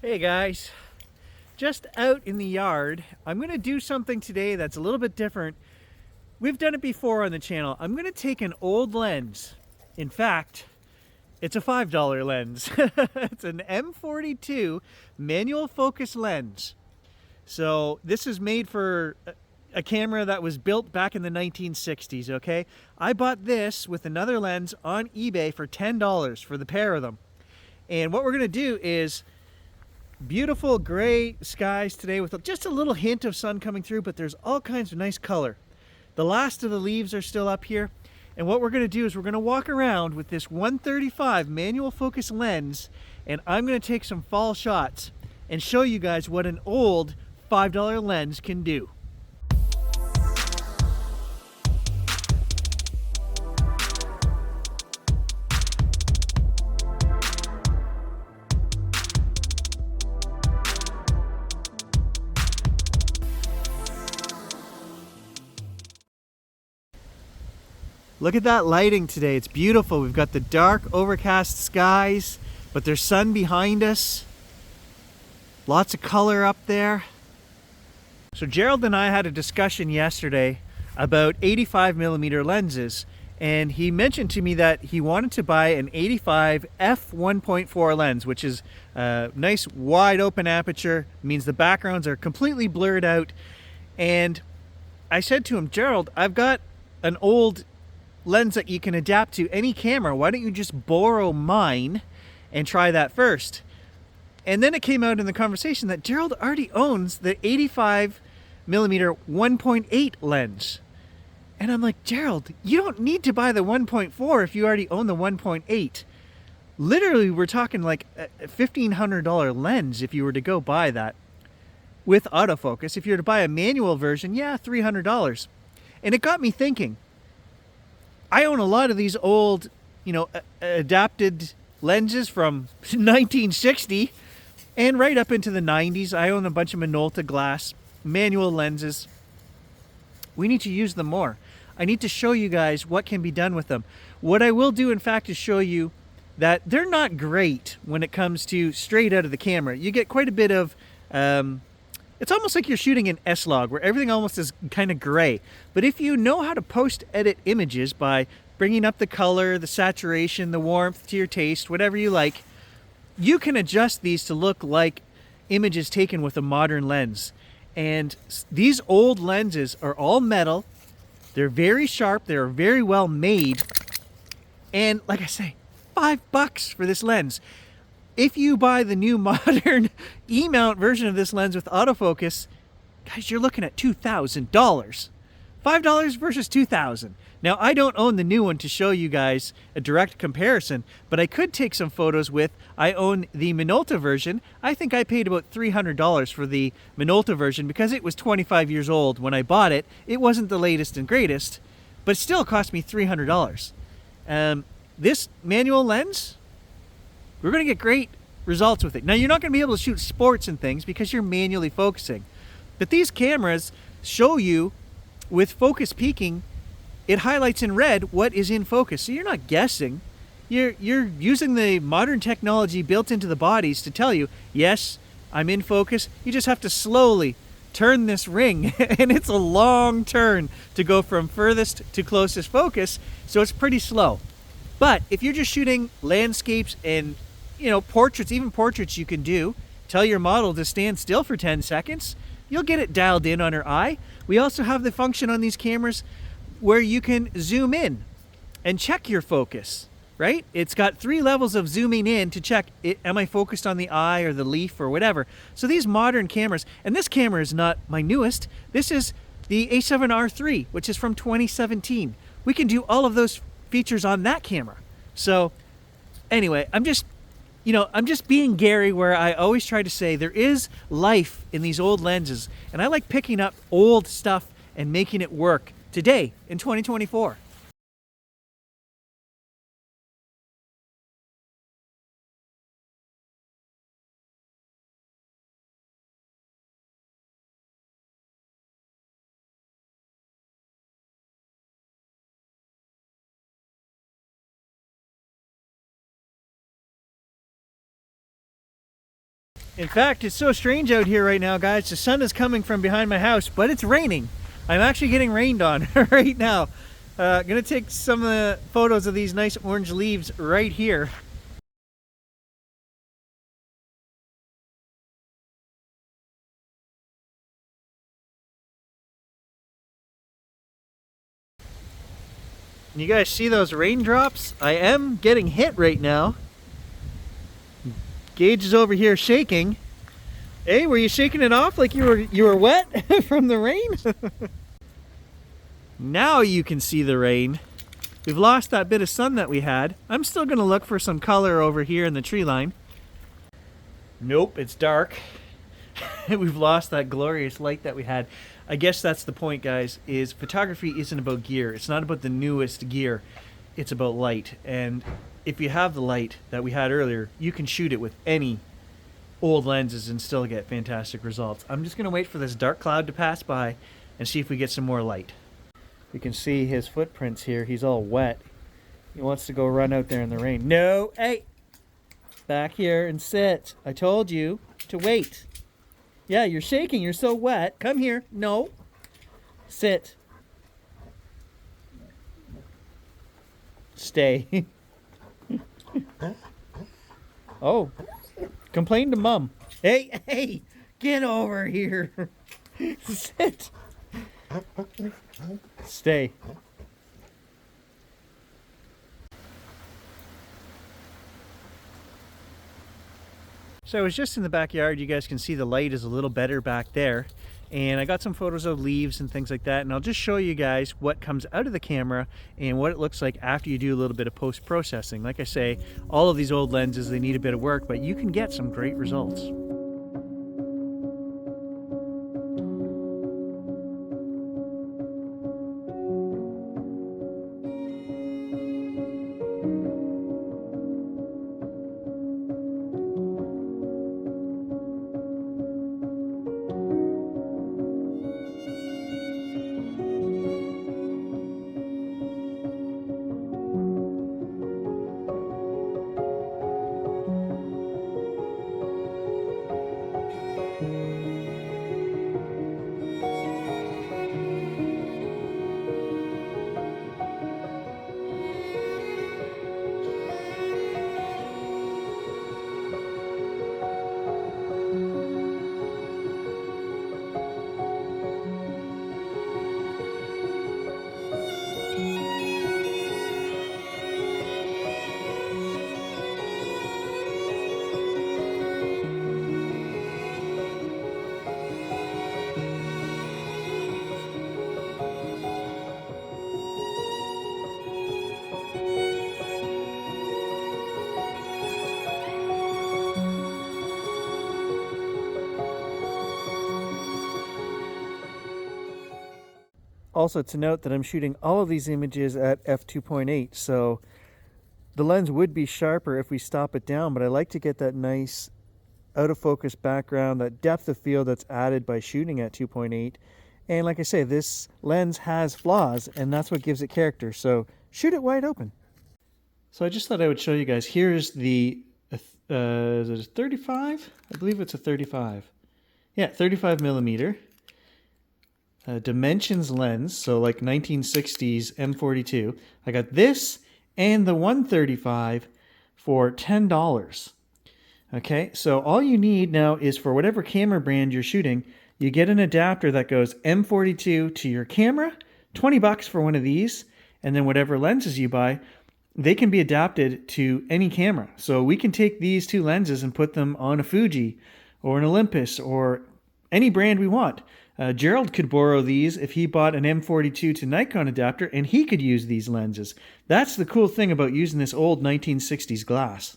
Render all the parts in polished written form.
Hey guys, just out in the yard. I'm gonna do something today that's a little bit different. We've done it before on the channel. I'm gonna take an old lens. In fact, it's a $5 lens. It's an M42 manual focus lens. So this is made for a camera that was built back in the 1960s, okay? I bought this with another lens on eBay for $10 for the pair of them. And what we're gonna do is beautiful gray skies today with just a little hint of sun coming through, but there's all kinds of nice color. The last of the leaves are still up here. And what we're going to do is we're going to walk around with this 135 manual focus lens, and I'm going to take some fall shots and show you guys what an old $5 lens can do. Look at that lighting today. It's beautiful. We've got the dark, overcast skies, but there's sun behind us. Lots of color up there. So Gerald and I had a discussion yesterday about 85mm lenses, and he mentioned to me that he wanted to buy an 85 f1.4 lens, which is a nice wide open aperture, means the backgrounds are completely blurred out. And I said to him, Gerald, I've got an old lens that you can adapt to any camera. Why don't you just borrow mine and try that first? And then it came out in the conversation that Gerald already owns the 85mm 1.8 lens. And I'm like, Gerald, you don't need to buy the 1.4 if you already own the 1.8. Literally, we're talking like a $1,500 lens if you were to go buy that with autofocus. If you were to buy a manual version, yeah, $300. And it got me thinking. I own a lot of these old, adapted lenses from 1960 and right up into the 90s. I own a bunch of Minolta glass manual lenses. We need to use them more. I need to show you guys what can be done with them. What I will do, in fact, is show you that they're not great when it comes to straight out of the camera. You get quite a bit of it's almost like you're shooting an S-Log where everything almost is kind of gray. But if you know how to post-edit images by bringing up the color, the saturation, the warmth to your taste, whatever you like, you can adjust these to look like images taken with a modern lens. And these old lenses are all metal. They're very sharp. They're very well made. And like I say, $5 for this lens. If you buy the new modern E-mount version of this lens with autofocus, guys, you're looking at $2,000. $5 versus $2,000. Now, I don't own the new one to show you guys a direct comparison, but I could take some photos with. I own the Minolta version. I think I paid about $300 for the Minolta version because it was 25 years old when I bought it. It wasn't the latest and greatest, but it still cost me $300. This manual lens, we're going to get great results with it. Now, you're not going to be able to shoot sports and things because you're manually focusing. But these cameras show you, with focus peaking, it highlights in red what is in focus. So you're not guessing. You're using the modern technology built into the bodies to tell you, yes, I'm in focus. You just have to slowly turn this ring. And it's a long turn to go from furthest to closest focus. So it's pretty slow. But if you're just shooting landscapes and portraits, even portraits you can do. Tell your model to stand still for 10 seconds. You'll get it dialed in on her eye. We also have the function on these cameras where you can zoom in and check your focus, right? It's got 3 levels of zooming in to check, am I focused on the eye or the leaf or whatever? So these modern cameras, and this camera is not my newest. This is the A7R III, which is from 2017. We can do all of those features on that camera. So anyway, I'm just being Gary, where I always try to say there is life in these old lenses, and I like picking up old stuff and making it work today in 2024. In fact, it's so strange out here right now, guys. The sun is coming from behind my house, but it's raining. I'm actually getting rained on right now. Gonna take some photos of these nice orange leaves right here. You guys see those raindrops? I am getting hit right now. Gage is over here shaking. Hey, were you shaking it off like you were wet from the rain? Now you can see the rain. We've lost that bit of sun that we had. I'm still gonna look for some color over here in the tree line. Nope, it's dark. We've lost that glorious light that we had. I guess that's the point, guys, is photography isn't about gear. It's not about the newest gear. It's about light. And if you have the light that we had earlier, you can shoot it with any old lenses and still get fantastic results. I'm just going to wait for this dark cloud to pass by and see if we get some more light. You can see his footprints here. He's all wet. He wants to go run out there in the rain. No, hey, back here and sit. I told you to wait. Yeah, you're shaking. You're so wet. Come here. No. Sit. Stay. Oh. Complain to Mom. Hey, get over here. Sit. Stay. So I was just in the backyard. You guys can see the light is a little better back there. And I got some photos of leaves and things like that. And I'll just show you guys what comes out of the camera and what it looks like after you do a little bit of post-processing. Like I say, all of these old lenses, they need a bit of work, but you can get some great results. Also to note that I'm shooting all of these images at f2.8, so the lens would be sharper if we stop it down, but I like to get that nice out of focus background, that depth of field that's added by shooting at 2.8. And like I say, this lens has flaws, and that's what gives it character, so shoot it wide open. So I just thought I would show you guys. Here's the, is it a 35? I believe it's a 35. Yeah, 35 millimeter. Dimensions lens, so like 1960s M42. I got this and the 135 for $10. Okay, so all you need now is for whatever camera brand you're shooting, you get an adapter that goes M42 to your camera, 20 bucks for one of these, and then whatever lenses you buy, they can be adapted to any camera. So we can take these two lenses and put them on a Fuji or an Olympus or any brand we want. Gerald could borrow these if he bought an M42 to Nikon adapter, and he could use these lenses. That's the cool thing about using this old 1960s glass.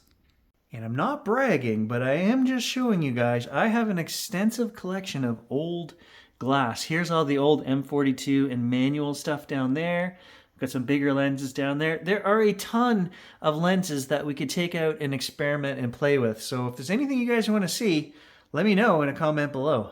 And I'm not bragging, but I am just showing you guys, I have an extensive collection of old glass. Here's all the old M42 and manual stuff down there. I've got some bigger lenses down there. There are a ton of lenses that we could take out and experiment and play with. So if there's anything you guys want to see, let me know in a comment below.